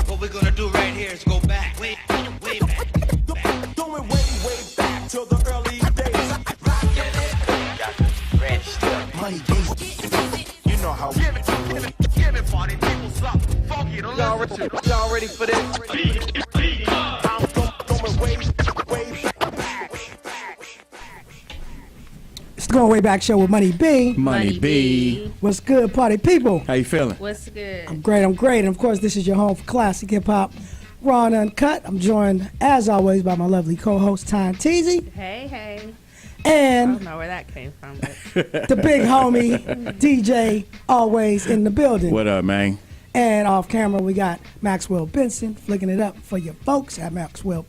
What we're gonna do right here is go back, way back. Going way back till the early days. Got the red stuff. Money days. You know how. Give it, party people, something funky to listen to. Y'all ready for this? I'm going way back. It's the Going Way Back show with Money B. Money B. What's good, party people? How you feeling? What's good? I'm great. And of course, this is your home for classic hip hop, raw and uncut. I'm joined, as always, by my lovely co-host, Tito. Hey. I And don't know where that came from, but the big homie, DJ, always in the building. What up, man? And off camera, we got Maxwell Benson flicking it up for your folks at Maxwell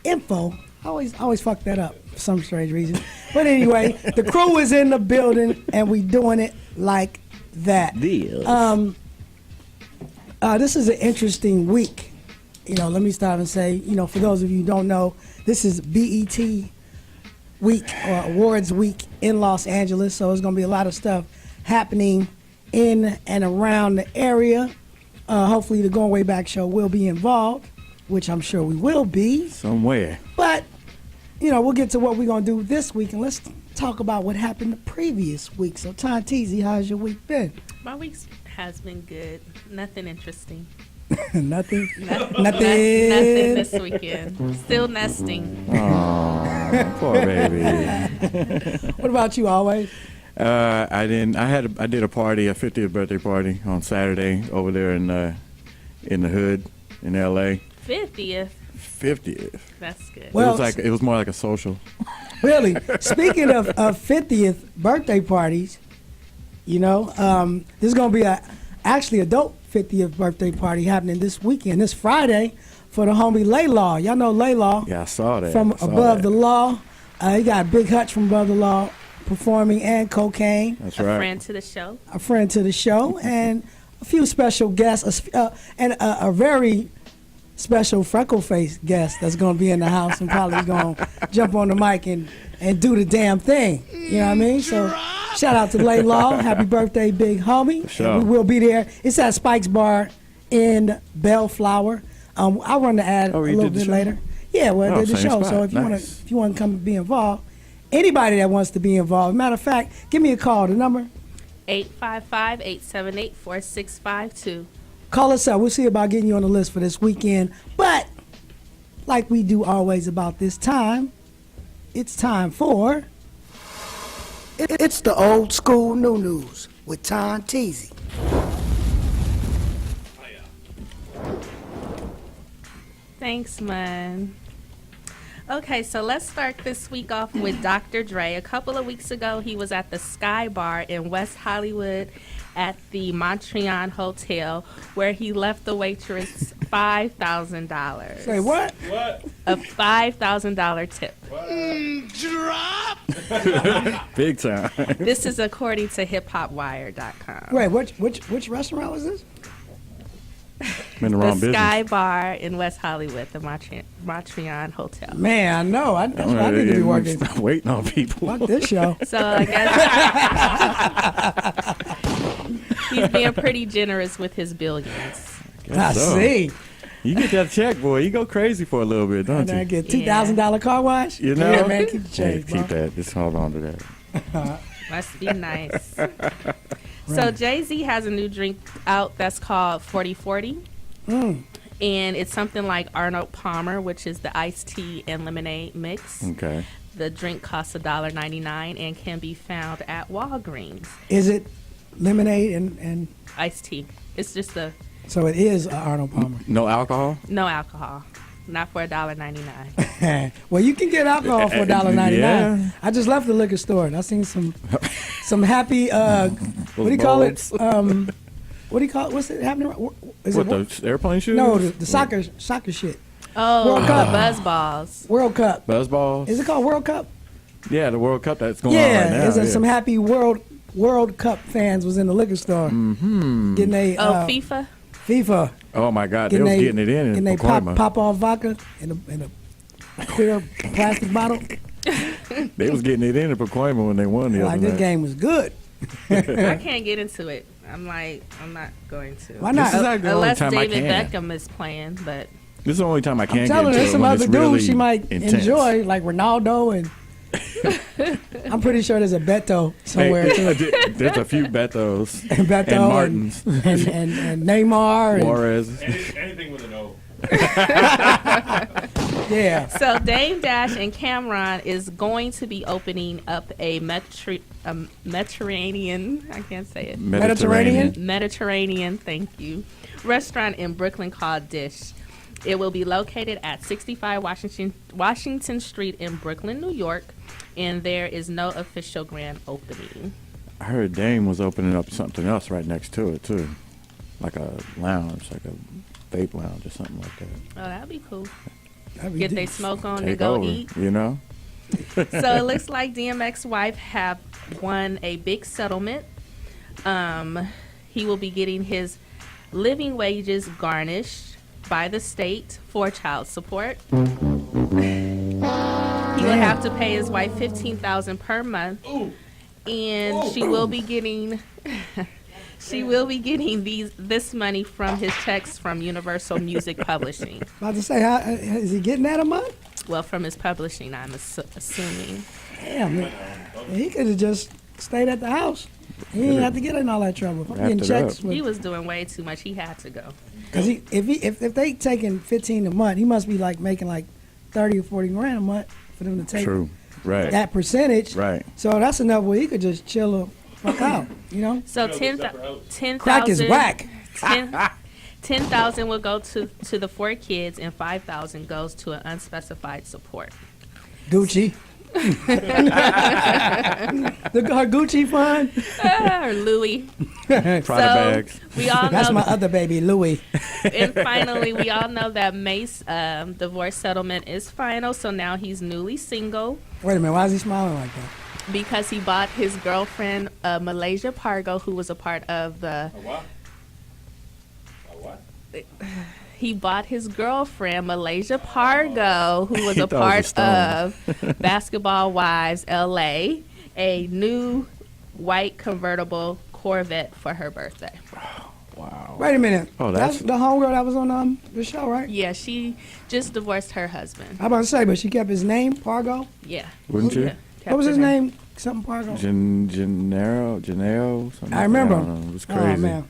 Info. I always fuck that up for some strange reason. But anyway, the crew is in the building, and we doing it like that. Deals. This is an interesting week. Let me start and say, for those of you who don't know, this is BET week or awards week in Los Angeles. So there's going to be a lot of stuff happening in and around the area. Hopefully the Going Way Back show will be involved, which I'm sure we will be. Somewhere. But, we'll get to what we're going to do this week, and let's talk about what happened the previous week. So, Teezy, how's your week been? my week has been good. Nothing interesting. Nothing? Nothing Nothing. this weekend. Still nesting. Oh, poor baby. What about you, always? I did a party, a 50th birthday party on Saturday over there in the hood in LA. 50th. 50th. That's good. Well, it was more like a social. Really? Speaking of 50th birthday parties, this is going to be actually a dope 50th birthday party happening this weekend, this Friday, for the homie Laylaw. Y'all know Laylaw. Yeah, I saw that. From Above the Law. You got Big Hutch from Above the Law performing, and Cocaine. That's A right. friend to the show. A friend to the show, and a few special guests, and a very special freckle-faced guest that's going to be in the house and probably going to jump on the mic and do the damn thing. You know what I mean? So shout out to Laylaw. Happy birthday, big homie. Sure. And we will be there. It's at Spike's Bar in Bellflower. I'll run the ad a little bit later. Yeah, well, Oh, the same show. spot. So if Nice. you want to come be involved, anybody that wants to be involved, matter of fact, give me a call. The number, 855-878-4652. call us up. We'll see about getting you on the list for this weekend. But like we do always about this time, it's time for it's the old school new news with Tom Teasy. Thanks, man. Okay, so let's start this week off with Dr. Dre. A couple of weeks ago, he was at the Sky Bar in West Hollywood at the Montreal Hotel, where he left the waitress $5,000. Say what? A $5,000 tip. Big time. This is according to hiphopwire.com. Wait, which restaurant was this? I'm in the The wrong business. Sky Bar in West Hollywood, the Montreal Hotel. Man, I know. That's where I need to be working. Waiting on people. Fuck this show. So I guess he's being pretty generous with his billions. I So, see. You get that check, boy. You go crazy for a little bit, don't And I you? get $2,000 car wash. You know? Yeah, man, keep the Hey, change, bro. keep that. Just hold on to that. Must be nice. So Jay-Z has a new drink out that's called 4040. Mm. And it's something like Arnold Palmer, which is the iced tea and lemonade mix. Okay. The drink costs $1.99 and can be found at Walgreens. Is it lemonade and Iced tea. It's just so it is Arnold Palmer? No alcohol? no alcohol. Not for $1.99. Well, you can get alcohol for $1.99. Yeah. I just left the liquor store and I seen some happy what do you call it? What do you call it? What's it happening? Is What, it the airplane shoes? no the soccer shit? Oh, World Cup. Buzz balls. World Cup. Buzzballs? Is it called World Cup? Yeah, the World Cup that's going on right Yeah, now. there's yeah. some happy World Cup fans was in the liquor store getting a FIFA. FIFA. Oh, my God. They was getting it in and they Pacoima. pop off vodka in a clear plastic bottle. They was getting it in Pacoima when they won the Like other this night. game was good. I can't get into it. I'm like, I'm not going to. Why not? This is like the only Unless time I David can. Beckham is playing, but This is the only time I can I'm get telling into her, there's it some when other it's dudes really she might intense. enjoy, like Ronaldo, and I'm pretty sure there's a Beto somewhere Hey, too. there's a few Betos And Beto and Martins. and Neymar. And, Juarez. Anything with an O. yeah. so Dame Dash and Cameron is going to be opening up a Mediterranean, I can't say it, Mediterranean, thank you, restaurant in Brooklyn called Dish. It will be located at 65 Washington Street in Brooklyn, New York, and there is no official grand opening. I heard Dame was opening up something else right next to it too, like a lounge, like a vape lounge or something like that. Oh, that'd be cool. That'd be Get they deep. smoke on and Take go over, eat. you know? So it looks like DMX's wife have won a big settlement. He will be getting his living wages garnished by the state for child support. He will have to pay his wife $15,000 per month, and she will be getting this money from his checks from Universal Music Publishing. About to say, how is he getting that a month? Well, from his publishing, I'm assuming. Damn, man. He could have just stayed at the house. He didn't have to get in all that trouble. I'm getting Wrapped it checks. up. He was doing way too much. He had to go. Because if they taking 15 a month, he must be like making like 30 or 40 grand a month for them to take True. Right. that percentage. Right. So that's enough where he could just chill the fuck out, you know? So Build a 10 separate house. 10,000 Crack is whack. 10,000 will go to the 4 kids, and 5,000 goes to an unspecified support. Gucci. Her Gucci fund. Or Louis. Prada bags. We all That's know. my other baby, Louis. And finally, we all know that Mace divorce settlement is final. So now he's newly single Wait a minute, why is he smiling like that? because he bought his girlfriend Malaysia Pargo, who was a part of the. A what? A what? He bought his girlfriend, Malaysia Pargo, who was He a thought it was part of Basketball Wives LA, a new white convertible Corvette for her birthday. Wow. Wait a minute. Oh, that's that's- the homegirl that was on the show, right? Yeah, she just divorced her husband. I'm about to say, but she kept his name, Pargo. Yeah. Wouldn't you? Yeah, What was his kept her name? Something Pargo. Janero, something. I remember. don't know. It was Oh, crazy. man.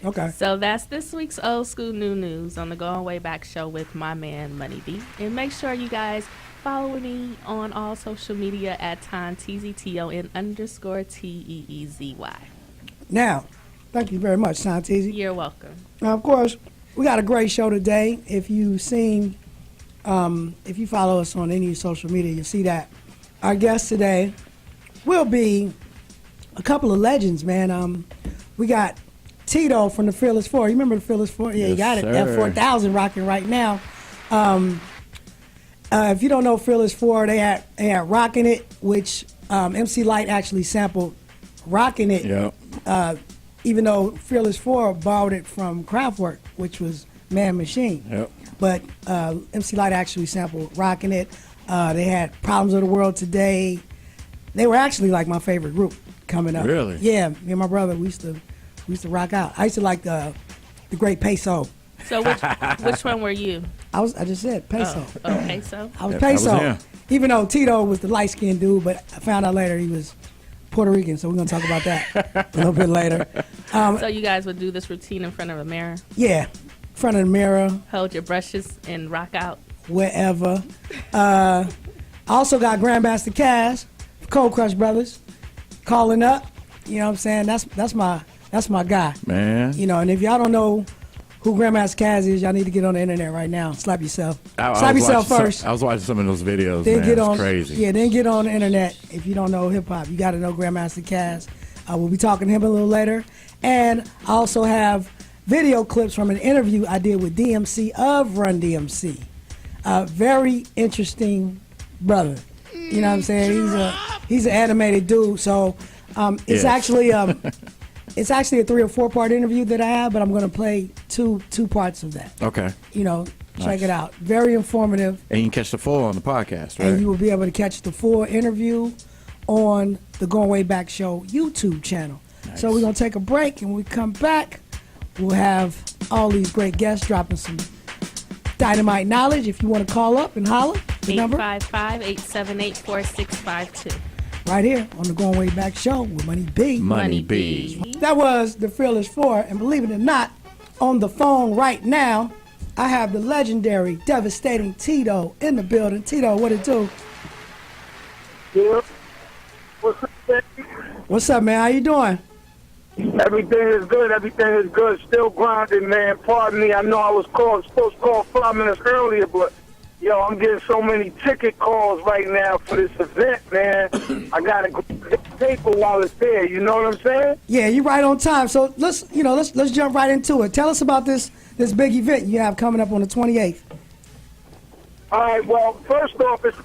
Okay. So that's this week's Old School New News on the Going Way Back show with my man Money B. And make sure you guys follow me on all social media at TonTZTON_TEEZY. Now, thank you very much, Santizi. You're welcome. Now, of course, we got a great show today. If you've seen, if you follow us on any social media, you'll see that our guest today will be a couple of legends, man. We got Tito from the Fearless Four. You remember the Fearless Four? Yeah, you Yes, got it. sir. F4000 rocking right now. If you don't know Fearless Four, they had Rockin' It, which MC Light actually sampled Rockin' It. Yep. Even though Fearless Four borrowed it from Kraftwerk, which was Man Machine. Yep. But MC Light actually sampled Rockin' It. They had Problems of the World Today. They were actually like my favorite group coming up. Really? Yeah, me and my brother, we used to rock out. I used to like the Great Peso. So which one were you? I just said Peso. Oh, peso. I was Yep, that was Peso. him. Even though Tito was the light skinned dude, but I found out later he was Puerto Rican, so we're gonna talk about that a little bit later. So you guys would do this routine in front of a mirror, Yeah, in front of the mirror, hold your brushes, and rock out. wherever. I also got Grandmaster Cass, Cold Crush Brothers, calling up. You know what I'm saying? That's my guy. Man. You know, and if y'all don't know who Grandmaster Cass is, y'all need to get on the internet right now. Slap yourself. Slap yourself first. I was watching some of those videos, Then man. get It's on. crazy. Yeah, then get on the internet. If you don't know hip hop, you got to know Grandmaster Cass. We'll be talking to him a little later, and I also have video clips from an interview I did with DMC of RUN-DMC. Very interesting brother. You know what I'm saying? He's an animated dude. So it's Yes. actually it's actually a 3 or 4 part interview that I have, but I'm going to play two parts of that. Okay. You know, check Nice. it out. Very informative. And you can catch the full on the podcast, right? And you will be able to catch the full interview on the Going Way Back Show YouTube channel. So we're going to take a break, and when we come back, we'll have all these great guests dropping some dynamite knowledge. If you want to call up and holler, the number 855-878-4652. right here on the Going Way Back show with Money B. Money B. That was the Fearless Four, and believe it or not, on the phone right now, I have the legendary, devastating Tito in the building. Tito, what it do? Yeah. What's up, baby? What's up, man? How you doing? Everything is good. Everything is good. Still grinding, man. Pardon me. I know I was supposed to call 5 minutes earlier, but, yo, I'm getting so many ticket calls right now for this event, man. I got to get the paper while it's there. You know what I'm saying? Yeah, you're right on time. So let's jump right into it. Tell us about this big event you have coming up on the 28th. All right, well, first off, it's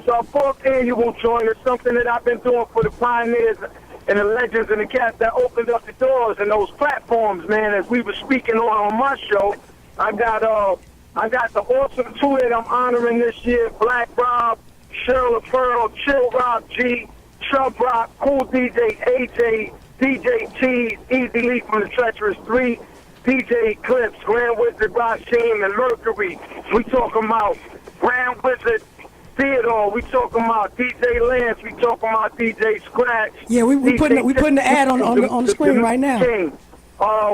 our fourth annual joint. It's something that I've been doing for the pioneers and the legends and the cats that opened up the doors and those platforms, man. As we were speaking on my show, I got the awesome two that I'm honoring this year: Black Rob, Cheryl Pearl, Chill Rob G, Chub Rock, Cool DJ AJ, DJ Cheese, Easy Lee from the Treacherous 3, DJ Eclipse, Grand Wizard Rashim, and Mercury. We talking about Grand Wizard Theodore. We talking about DJ Lance. We talking about DJ Scratch. Yeah, we putting the ad on the screen right now. King.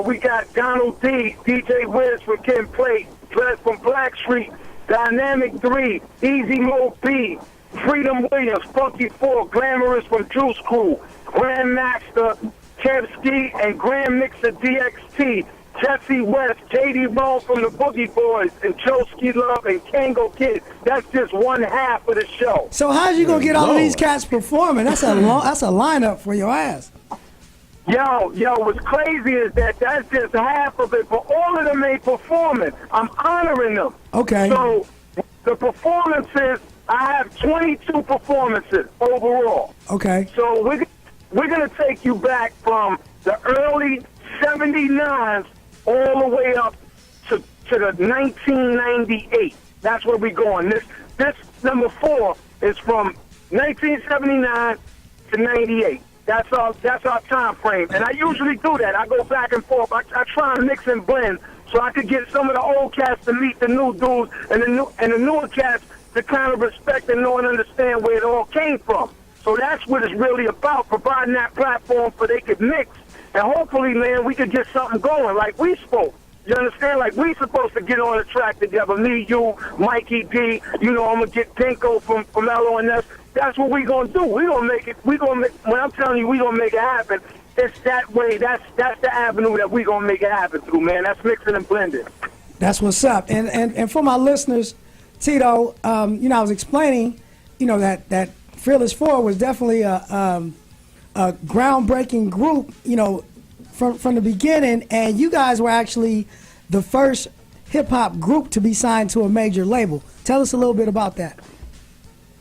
We got Donald D, DJ Wiz from Ken Plate, Dress from Black Street, Dynamic 3, Easy Mo B, Freedom Williams, Funky 4, Glamorous from Juice Crew, Grandmaster, Kevski, and Grand Mixer DXT, Jesse West, JD Roll from the Boogie Boys, and Choski Love and Kango Kid. That's just one half of the show. So how's you gonna get all of these cats performing? That's a lineup for your ass. Yo, what's crazy is that that's just half of it, but all of them ain't performing. I'm honoring them. Okay. So the performances, I have 22 performances overall. Okay. So we're gonna take you back from the early 79s all the way up to the 1998. That's where we're going. This number 4 is from 1979 to 98. That's our time frame, and I usually do that. I go back and forth. I try and mix and blend so I could get some of the old cats to meet the new dudes, and the newer cats to kind of respect and know and understand where it all came from. So that's what it's really about, providing that platform so they could mix, and hopefully, man, we could get something going like we spoke. You understand? Like we supposed to get on the track together. Me, you, Mikey D. You know, I'm gonna get Pinko from LONS. That's what we gonna do. We gonna make it. When I'm telling you, we gonna make it happen. It's that way. That's the avenue that we gonna make it happen through, man. That's mixing and blending. That's what's up. And for my listeners, Tito, I was explaining, that Fearless Four was definitely a groundbreaking group, from the beginning, and you guys were actually the first hip-hop group to be signed to a major label. Tell us a little bit about that.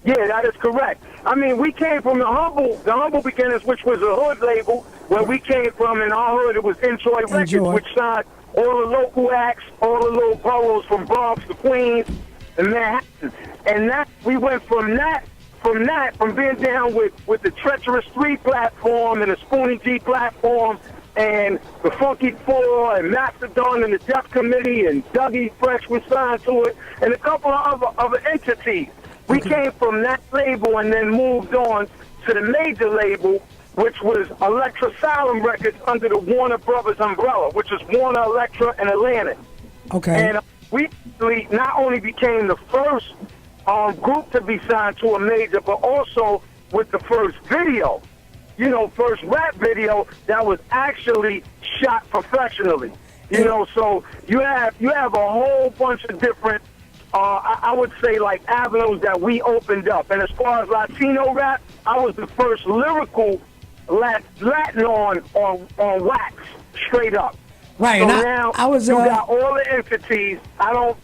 Yeah, that is correct. I mean, we came from the humble beginnings, which was a hood label, where we came from. In our hood, it was Enjoy Records, which signed all the local acts, all the little boroughs from Bronx to Queens and Manhattan. And that we went from being down with the Treacherous 3 platform and the Spoonie G platform and the Funky 4 and Mastodon and the Death Committee and Dougie Fresh was signed to it and a couple of other entities. We came from that label and then moved on to the major label, which was Elektra Asylum Records under the Warner Brothers umbrella, which is Warner, Elektra, and Atlantic. Okay. And we not only became the first group to be signed to a major, but also with the first video, first rap video that was actually shot professionally. So you have a whole bunch of different I would say like avenues that we opened up. And as far as Latino rap, I was the first lyrical Latin on wax, straight up. Right. So and now you got all the entities. I don't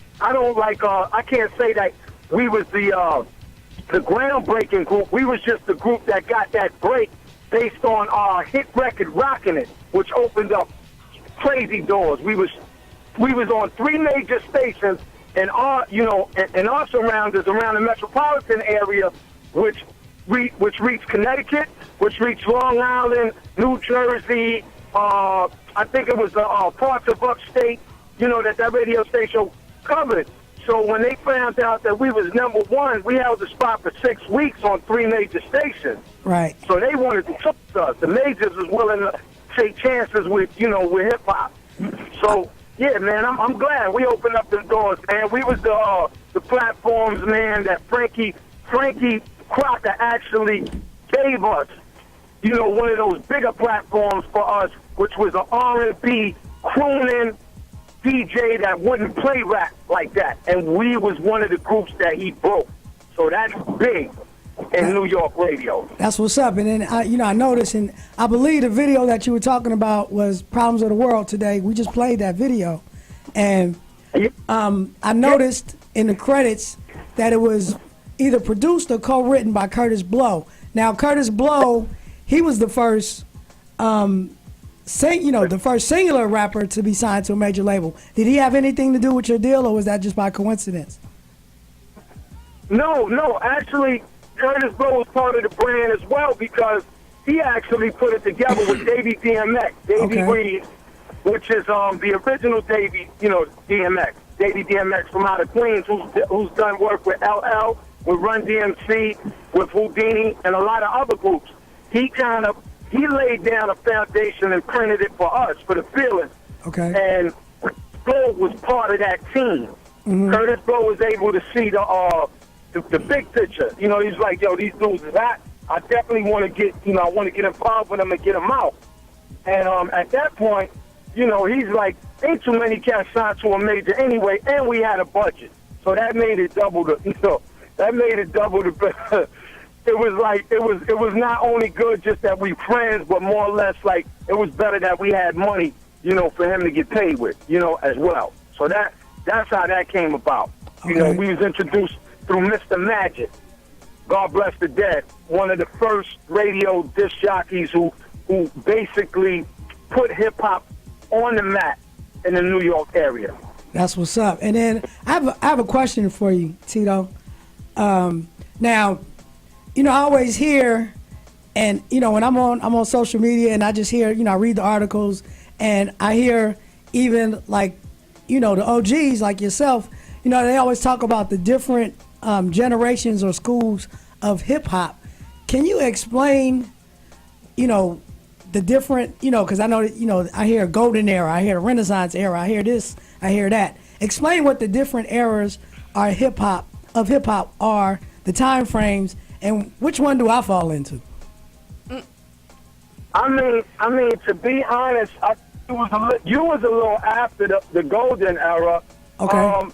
like I can't say that we was the groundbreaking group. We was just the group that got that break based on our hit record Rockin' It, which opened up crazy doors. We was on 3 major stations. And our surroundings around the metropolitan area, which which reached Connecticut, which reached Long Island, New Jersey. I think it was parts of upstate. That radio station covered. So when they found out that we was #1, we held the spot for 6 weeks on 3 major stations. Right. So they wanted to talk to us. The majors was willing to take chances with hip hop. So yeah, man, I'm glad we opened up the doors, man. We was the platforms, man, that Frankie Crocker actually gave us. One of those bigger platforms for us, which was an R&B crooning DJ that wouldn't play rap like that, and we was one of the groups that he broke. So that's big in New York radio. That's what's up. And then I noticed, and I believe the video that you were talking about was "Problems of the World" today. We just played that video, and I noticed in the credits that it was either produced or co-written by Curtis Blow. Now, Curtis Blow, he was the first. The first singular rapper to be signed to a major label. Did he have anything to do with your deal, or was that just by coincidence? No. Actually, Curtis Blow was part of the brand as well because he actually put it together with Davey DMX, Reed, which is the original Davey, DMX. Davey DMX from out of Queens, who's done work with LL, with RUN-DMC, with Houdini, and a lot of other groups. He laid down a foundation and printed it for us, for the feeling. Okay. And Blow was part of that team. Mm-hmm. Curtis Blow was able to see the big picture. He's like, yo, these dudes is hot. I definitely want to get, I want to get involved with them and get them out. And at that point, he's like, ain't too many cats signed to a major anyway, and we had a budget. So that made it double the, It was not only good just that we friends, but more or less like it was better that we had money, for him to get paid with, as well. So that's how that came about. Okay. We was introduced through Mr. Magic. God bless the dead. One of the first radio disc jockeys who basically put hip hop on the map in the New York area. That's what's up. And then I have a question for you, Tito. Now, I always hear, and when I'm on social media and I just hear, I read the articles and I hear even like, the OGs like yourself, they always talk about the different generations or schools of hip hop. Can you explain, the different, because I know that, I hear golden era, I hear the Renaissance era, I hear this, I hear that. Explain what the different eras are of hip hop are, the time frames, and which one do I fall into? I mean, to be honest, you was a little after the golden era. Okay.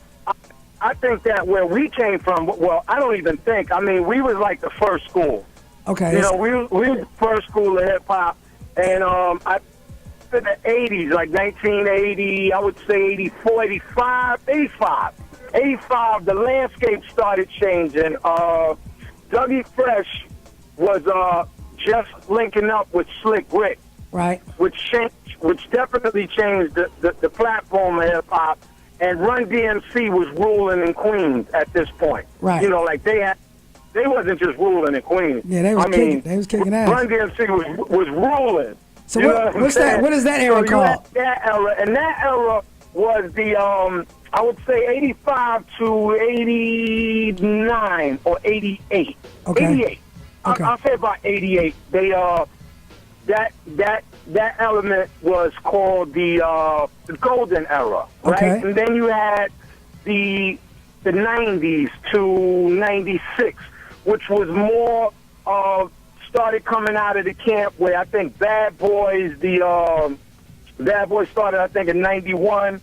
I think that where we came from, well, I don't even think. I mean, we was like the first school. Okay. We was the first school of hip hop, and in the 80s, like 1980, I would say 84, 85, 85. 85, the landscape started changing. Dougie Fresh was just linking up with Slick Rick, right? Which definitely changed the platform of hip hop. And Run-DMC was ruling in Queens at this point. Right. Like they wasn't just ruling in Queens. Yeah, they was kicking ass. Run-DMC was ruling. So what is that era called? That era, and that era was the I would say 85 to 89 or 88. Okay. 88. Okay. I'll say about 88. They that element was called the golden era, right? Okay. And then you had the 90s to 96, which was more started coming out of the camp where I think Bad Boys started I think in 91.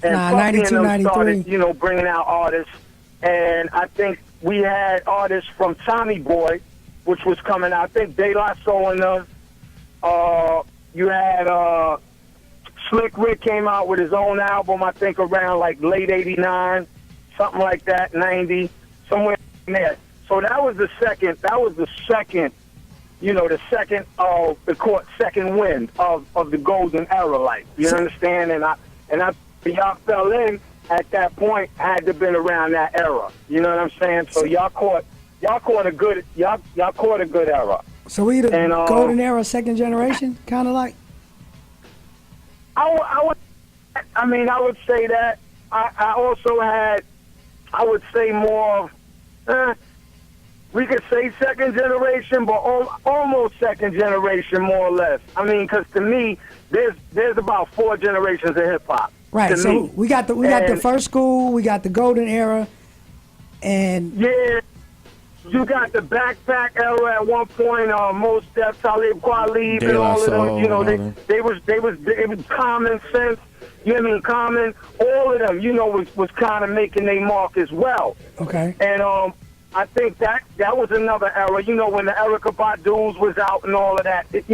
And 92, 93. Started, bringing out artists. And I think we had artists from Tommy Boy, which was coming out. I think De La Soul and them. You had Slick Rick came out with his own album, I think around like late 89, something like that, 90, somewhere in there. So that was the second, the second wind of the golden era, like, you understand? And I y'all fell in at that point, had to been around that era. You know what I'm saying? So y'all caught y'all caught a good era. So we the And, golden era, second generation, kind of like. I would say that. I also had, I would say more, we could say second generation, but almost second generation, more or less. I mean, because to me, there's about 4 generations of hip hop. Right. So me. we got the first school, we got the golden era, and Yeah. You got the backpack era at one point. Most Def, Talib Kweli, De and La all of them. Soul, You know, all them. it was Common Sense. You know what I mean? Common. All of them, you know, was kind of making their mark as well. okay. And I think that was another era. You know, when the Erykah Badu's was out and all of that. It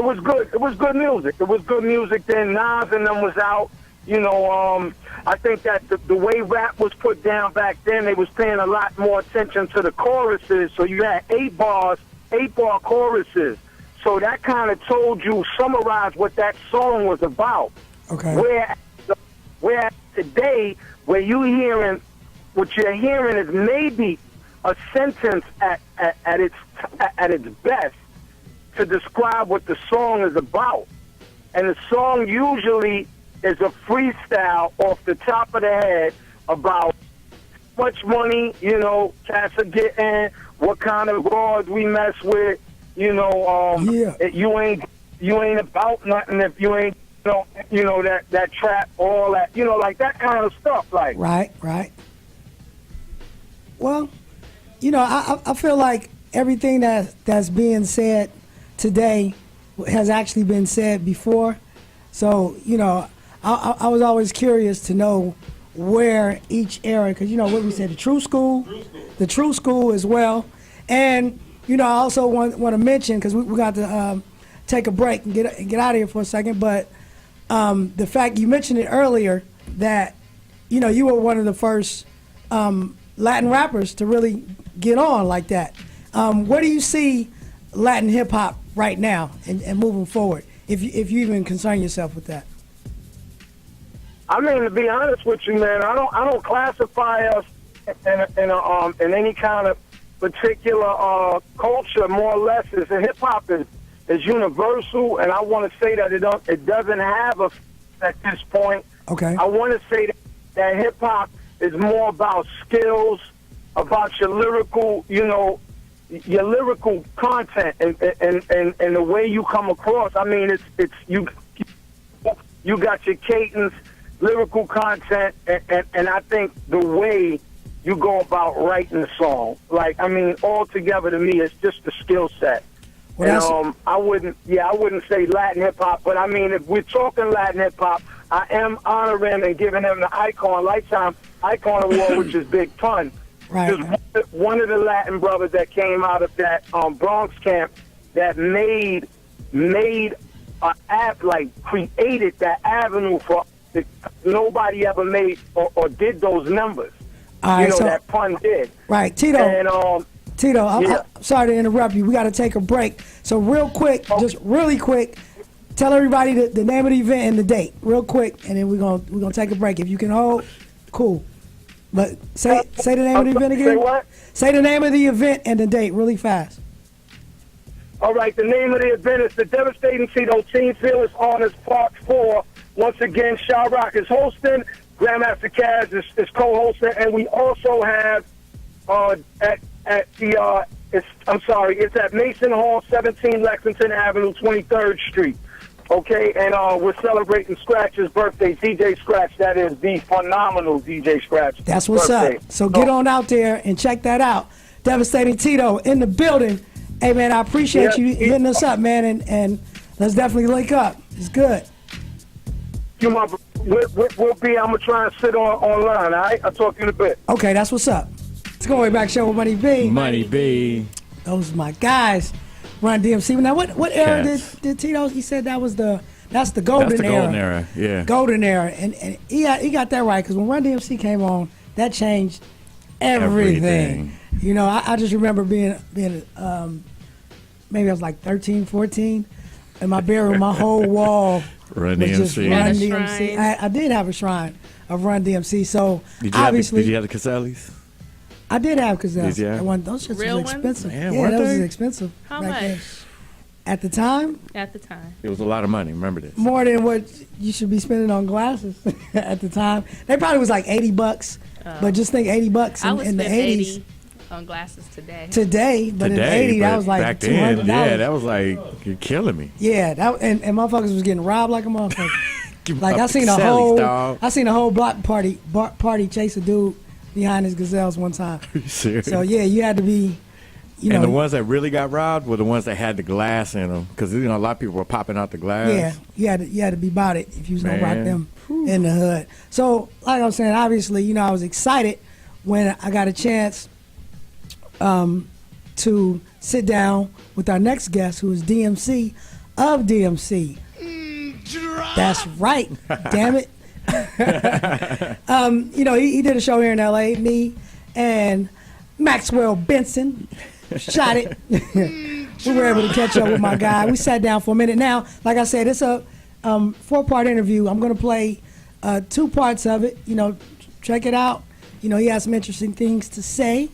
was good. It was good music. It was good music then. Nas and them was out. You know, I think that the way rap was put down back then, they was paying a lot more attention to the choruses. So you had 8-bar choruses. So that kind of summarized what that song was about. Okay. Where today, what you're hearing is maybe a sentence at its best to describe what the song is about. And the song usually is a freestyle off the top of the head about how much money, you know, cats are getting, what kind of broads we mess with, you know, you ain't about nothing if you ain't, you know that trap, all that, you know, like that kind of stuff, like. Right. Well, you know, I feel like everything that's being said today has actually been said before. So, you know, I was always curious to know where each era, because, you know, what we said, the true school as well. And, you know, I also want to mention, because we got to take a break and get out of here for a second, but the fact you mentioned it earlier that, you know, you were one of the first Latin rappers to really get on like that. Where do you see Latin hip hop right now and moving forward, if you even concern yourself with that? I mean, to be honest with you, man, I don't classify us in any kind of particular culture. More or less, is hip hop is universal, and I want to say that it doesn't have a at this point. Okay. I want to say that hip hop is more about skills, about your lyrical, you know, your lyrical content and the way you come across. I mean, it's you got your cadence, lyrical content, and I think the way you go about writing the song. Like, I mean, altogether to me, it's just the skill set. Well, and I wouldn't say Latin hip hop, but I mean, if we're talking Latin hip hop, I am honoring and giving them the Lifetime Icon Award, which is big fun. Right. Just one of the Latin brothers that came out of that Bronx camp that created that avenue for nobody ever made or did those numbers. All right, you know, so, that pun did. Right, Tito. And Tito, I'm yeah. sorry to interrupt you. We got to take a break. So real quick, just really quick, tell everybody the name of the event and the date, real quick, and then we're gonna take a break. If you can hold, cool. But say the name of the event again. Say what? Say the name of the event and the date, really fast. All right, the name of the event is the Devastating Tito Teen Fearless Honors Part 4. Once again, Sha Rock is hosting, Grandmaster Kaz is co-hosting, and we also have it's at Mason Hall, 17 Lexington Avenue, 23rd Street. Okay, and we're celebrating Scratch's birthday, DJ Scratch. That is the phenomenal DJ Scratch. That's what's birthday. up. So get on out there and check that out. Devastating Tito in the building. Hey, man, I appreciate you hitting us up, man, and let's definitely link up. It's good. We'll be, I'm going to try and sit online, all right? I'll talk to you in a bit. Okay, that's what's up. Let's go way back show with Money B. Money B. Those are my guys. RUN-DMC. Now, what era did Tito? He said that's the golden era. That's the golden era. Yeah. Golden era, and he got that right, because when RUN-DMC came on, that changed everything. You know, I just remember being maybe I was like 13, 14, in my bedroom, my whole wall was just RUN-DMC. RUN-DMC. I did have a shrine of RUN-DMC. So Did obviously, you have the Casellis? I did have Gazelles. Did you have? Those shits Real was ones? expensive. Man, yeah, weren't those was they? expensive. How back much? then. At the time, At the time. It was a lot of money. Remember this? more than what you should be spending on glasses at the time. They probably was like $80, but just think $80 I would in the spend 80s. 80 on glasses today. Today, but in the Today, 80s, that but was like back $200. then, yeah, that was like you're killing me. Yeah, and motherfuckers was getting robbed like a motherfucker. Like I seen Dog. a whole block party chase a dude behind his Gazelles one time. Are you serious? So yeah, you had to be, you And know, the ones that really got robbed were the ones that had the glass in them, because a lot of people were popping out the glass. yeah, you had to be about it if you was gonna rock Man. them in the hood. So like I was saying, obviously, I was excited when I got a chance to sit down with our next guest, who is DMC of DMC. That's right, damn it. He did a show here in LA, me and Maxwell Benson. Shot it. We were able to catch up with my guy. We sat down for a minute. Now, like I said, it's a 4-part interview. I'm going to play 2 parts of it. Check it out. He has some interesting things to say.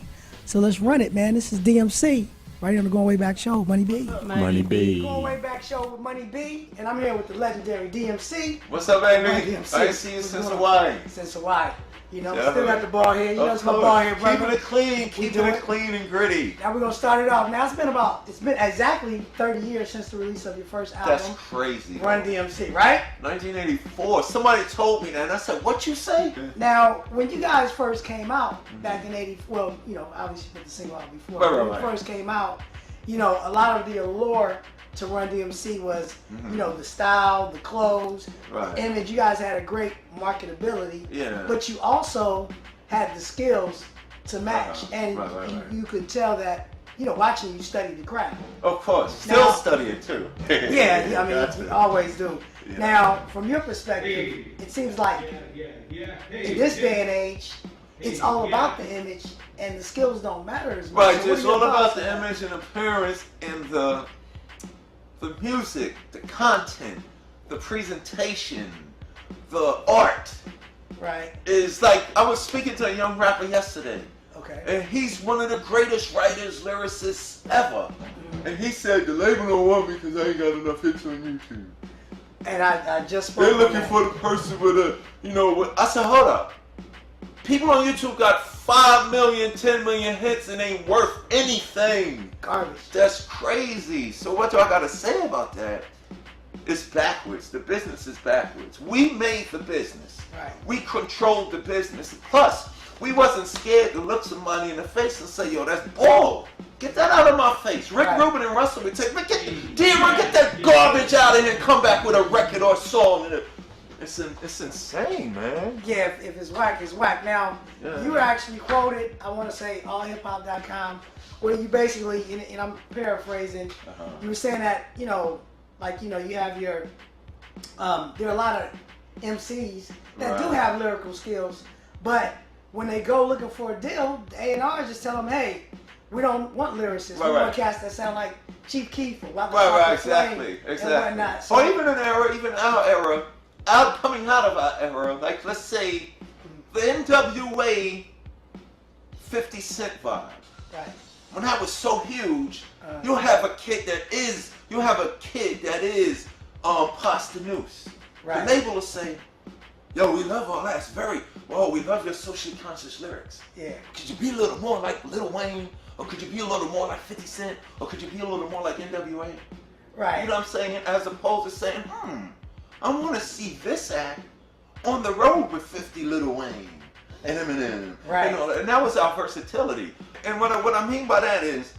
So let's run it, man. This is DMC, right here on the Going Way Back Show, Money B. Money B. Going Way Back Show with Money B, and I'm here with the legendary DMC. What's up, baby? DMC. I ain't seen you What's since going on? Hawaii. Since Hawaii. Still Definitely. got the ball here. It's my Of ball here, course. brother. Keeping it clean, keeping do it it. clean and gritty. Now we're gonna start it off. Now it's been exactly 30 years since the release of your first That's album, crazy. RUN-DMC, right? 1984. Somebody told me that, and I said, "What you say?" Now, when you guys first came out back in '80, obviously put the single out before. Right, When right, you right. first came out, a lot of the allure to RUN-DMC was, the style, the clothes, Right. the image. You guys had a great marketability, Yeah. but you also had the skills to match, and Right. you could tell that, watching you study the craft. Of course. Still Now- studying too. Yeah, I mean, Got to. we always do. Yeah. Now, from your perspective, it seems like in this day and age, it's all about the image, and the skills don't matter as much. Right, So what it's are your all about thoughts the on that? image and appearance and the music, the content, the presentation, the art. Right. Is like, I was speaking to a young rapper yesterday, Okay. and he's one of the greatest writers, lyricists ever. And he said, the label don't want me because I ain't got enough hits on YouTube. And I just spoke They're on looking that. for the person with a, I said, hold up. People on YouTube got 5 million, 10 million hits and ain't worth anything. garbage. That's crazy. So what do I gotta say about that? It's backwards. The business is backwards. We made the business. Right. We controlled the business. Plus, we wasn't scared to look somebody in the face and say, yo, that's bull. Get that out of my face. Rick Right. Rubin and Russell would take, get that garbage out of here and come back with a record or a song. It's insane, man. Yeah, if it's whack, it's whack. Now, Yeah. you were actually quoted, I want to say, allhiphop.com, where you basically, and I'm paraphrasing, you were saying that, you have your, there are a lot of MCs that do Right. have lyrical skills, but when they go looking for a deal, the A&R just tell them, hey, we don't want lyricists. Right, we want right. cats that sound like Chief Keef or Waka Right, Flocka exactly, Flame exactly. and whatnot. So, Or even an era, even our era, coming out of our era, like let's say the NWA 50 Cent vibe. right. When that was so huge, you have a kid that is posthumous. Right. The label will say, yo, we love all that. It's we love your socially conscious lyrics. Yeah. Could you be a little more like Lil Wayne? Or could you be a little more like 50 Cent? Or could you be a little more like NWA? Right. You know what I'm saying? As opposed to saying, I want to see this act on the road with 50 Lil Wayne and Eminem. Right. And that was our versatility. And what I mean by that is,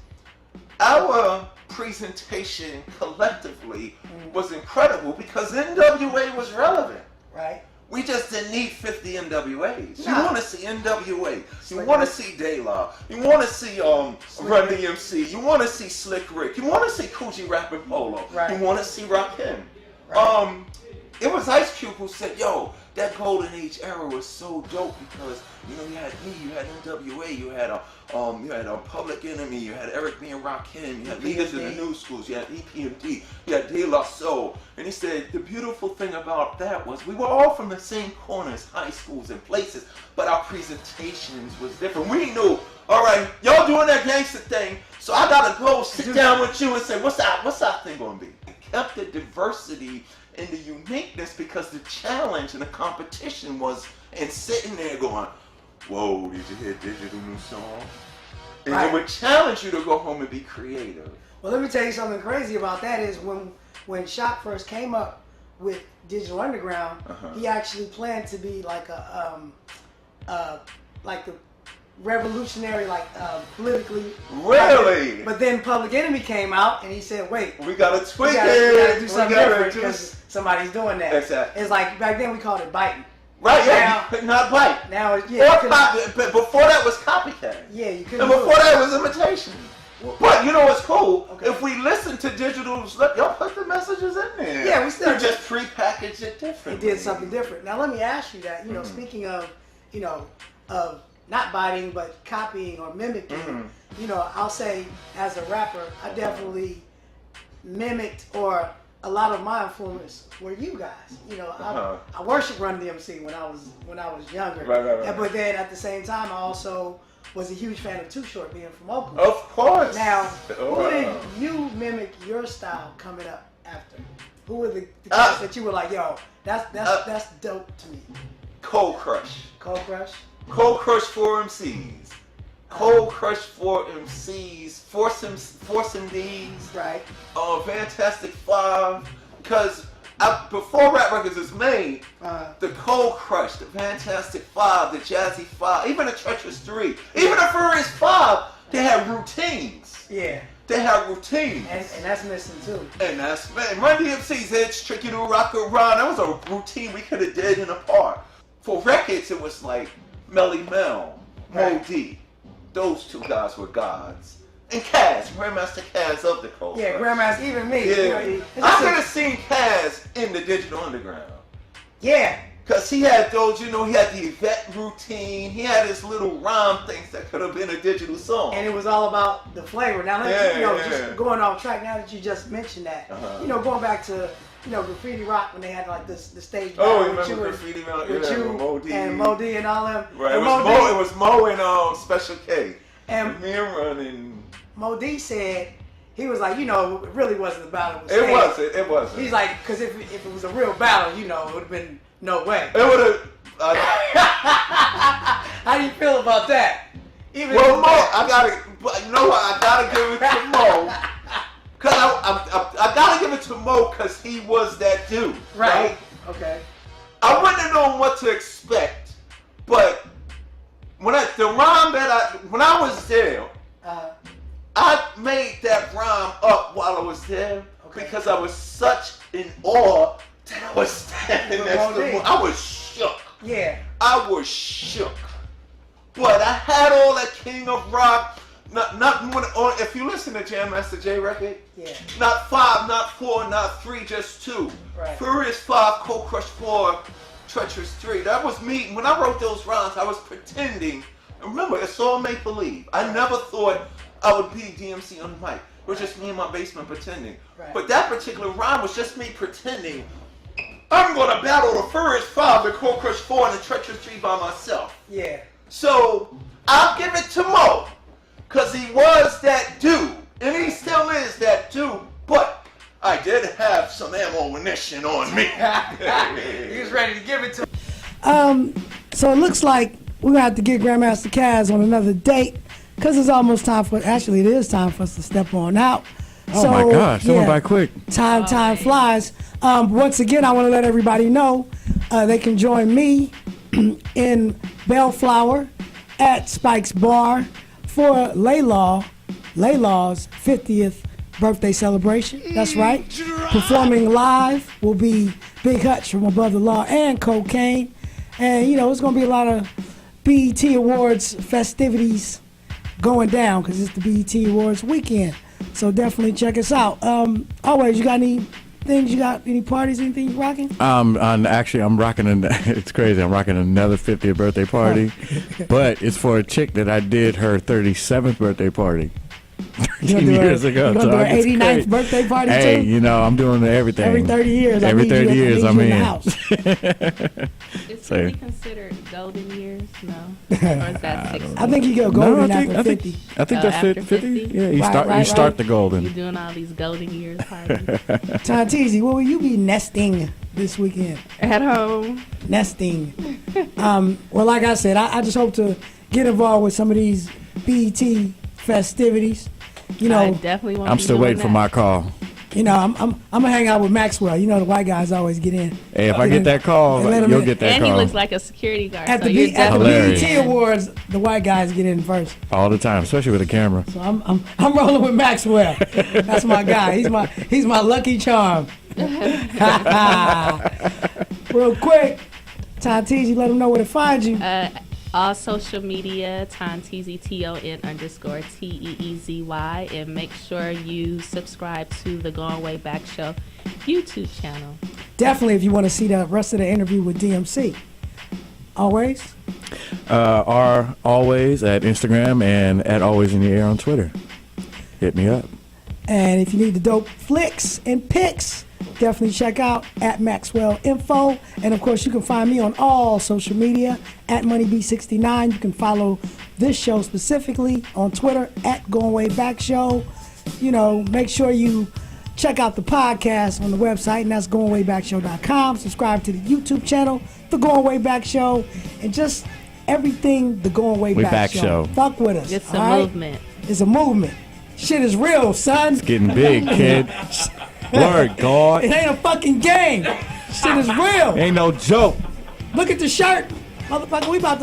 our presentation collectively was incredible because NWA was relevant. Right. We just didn't need 50 NWAs. Nah. You want to see NWA. You Slick want to Rick. see De La. You want to see RUN-DMC. You want to see Slick Rick. You want to see Coogee rapping Polo. Right. You want to see Rakim. Right. It was Ice Cube who said, yo, that golden age era was so dope because you know you had me, you had NWA, you had Public Enemy, you had Eric B and Rakim, you had Leaders in the New Schools, you had EPMD, you had De La Soul. And he said the beautiful thing about that was we were all from the same corners, high schools and places, but our presentations was different. We knew, all right, y'all doing that gangster thing, so I gotta go sit down with you and say, what's our thing gonna be? It kept the diversity and the uniqueness because the challenge and the competition was in sitting there going, whoa, did you hear Digital new song? And it would challenge you to go home and be creative. Well, let me tell you something crazy about that is when Shock first came up with Digital Underground, he actually planned to be like a revolutionary, politically. Really? But then Public Enemy came out and he said, wait, we gotta tweak it. We gotta do something different because somebody's doing that. Exactly. It's like back then we called it biting. Right, yeah, you could not bite. Now, Or but before that was copycat. Yeah, you couldn't. And before that was imitation. But you know what's cool? Okay. If we listen to Digital's, y'all put the messages in there. Yeah, we still just prepackaged it differently. He did something different. Now let me ask you that. You know, speaking of, of not biting but copying or mimicking. You know, I'll say as a rapper, I definitely mimicked or. A lot of my influence were you guys. You know, I worshiped RUN-DMC when I was younger. Right. But then at the same time, I also was a huge fan of Too Short, being from Oakland. Of course. Now, who did you mimic your style coming up after? Who were the guys that you were like, yo, that's dope to me? Cold Crush. Cold Crush. Cold Crush 4 MCs. Cold Crush 4 MCs. Force MDs. Right. Fantastic Five. Because before Rap Records was made, the Cold Crush, the Fantastic Five, the Jazzy Five, even the Treacherous Three, even the Furious Five, they had routines. Yeah. They had routines. And that's missing too. And that's, man, RUN-DMC's It's Tricky to Rock and Run. That was a routine we could have did in a park. For records, it was like Melly Mel, Mo D. Those two guys were gods. And Kaz, Grandmaster Kaz of the Cold Yeah, Crush. Grandmaster, even me. Yeah. I could have seen Kaz in the Digital Underground. Yeah. Because he had those, you know, he had the Yvette routine. He had his little rhyme things that could have been a digital song. And it was all about the flavor. Now, just going off track, now that you just mentioned that, going back to, Graffiti Rock when they had like the stage battle with you Graffiti Rock, with you and Mo D and all them. Right, and it was Mo and Special K. And me and Run. Mo D said, he was like, it really wasn't a battle. It wasn't. He's like, because if it was a real battle, it would have been no way. It would have. How do you feel about that? Mo, I gotta give it to Mo. Cause I gotta give it to Mo because he was that dude. Right. Okay. I wouldn't have known what to expect, but when I was there, I made that rhyme up while I was there because I was such in awe that I was standing next to Mo. I was shook. Yeah. I was shook. But I had all that King of Rock. If you listen to Jam Master Jay record, not 5, not 4, not 3, just 2. Right. Furious 5, Cold Crush 4, Treacherous 3. That was me. When I wrote those rhymes, I was pretending. Remember, it's all make believe. I never thought I would be DMC on the mic. It was just me in my basement pretending. Right. But that particular rhyme was just me pretending. I'm gonna battle the Furious 5, the Cold Crush 4, and the Treacherous 3 by myself. Yeah. So I'll give it to Mo. Because he was that dude. And he still is that dude. But I did have some ammunition on me. He was ready to give it to So it looks like we're going to have to get Grandmaster Kaz on another date. Because it's almost time it is time for us to step on out. Oh my gosh, that went by quick. Time flies. Once again, I want to let everybody know they can join me in Bellflower at Spike's Bar for Laylaw's 50th birthday celebration. That's right. Performing live will be Big Hutch from Above the Law and Cocaine. And, it's going to be a lot of BET Awards festivities going down because it's the BET Awards weekend. So definitely check us out. Always, you got any things you got? Any parties, anything you rocking? I'm rocking it's crazy. I'm rocking another 50th birthday party, but it's for a chick that I did her 37th birthday party 13 years ago. You gonna do her 89th birthday party hey, too? you know, I'm doing everything. Every 30 years. Every 30 years, I'm in. Is So- 50 considered golden years? No. Or is that 60? I think you go No, golden I think after 50. I think Oh, that's after 50. 50? Yeah, you Right, start the You're golden. doing all these golden years parties. Tantizi, what will you be nesting this weekend? At home. Nesting. Well, like I said, I just hope to get involved with some of these BET festivities. You I know, definitely want I'm you still doing waiting for that. my call. I'm gonna hang out with Maxwell. You know, the white guys always get in. Hey, if I get that call, And let 'em you'll in. get that And he call looks like a security guard. At so the, you're at the definitely Hilarious. BET Awards, the white guys get in first. all the time, especially with a camera. So I'm rolling with Maxwell. That's my guy. He's my lucky charm. Real quick, Tantizi, let them know where to find you. all social media, Tanteezy, TON_TEEZY, and make sure you subscribe to the Going Way Back Show YouTube channel. Definitely, if you want to see the rest of the interview with DMC. Always. Are always at Instagram and at Always in the Air on Twitter. Hit me up. And if you need the dope flicks and pics, definitely check out at Maxwell Info. And of course, you can find me on all social media at MoneyB69. You can follow this show specifically on Twitter at Going Way Back Show. You know, make sure you check out the podcast on the website, and that's goingwaybackshow.com. Subscribe to the YouTube channel, The Going Way Back Show, and just everything The Going Way Back Show. Fuck with us. It's all a right? movement. It's a movement. Shit is real, son. Getting big, kid. Word, God. It ain't a fucking game. Shit is real. Ain't no joke. Look at the shirt. Motherfucker, we about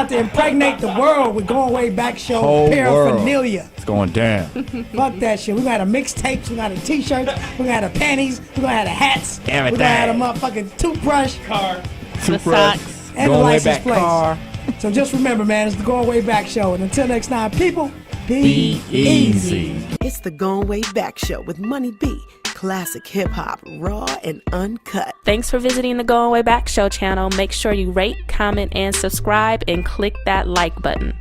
to impregnate the world with Going Way Back Show Whole paraphernalia. It's going down. Fuck that shit. We gonna have the mixtapes, we gonna have the t-shirts, we gonna have the panties, we gonna have the hats, Everything. we gonna have the motherfucking toothbrush The Toothbrush. socks. and the Going Way license Back plate. car. So just remember, man, it's the Going Way Back Show. And until next time, people, Be easy. It's the Goin' Way Back Show with Money B. Classic hip hop, raw and uncut. Thanks for visiting the Going Way Back Show channel. Make sure you rate, comment, and subscribe, and click that like button.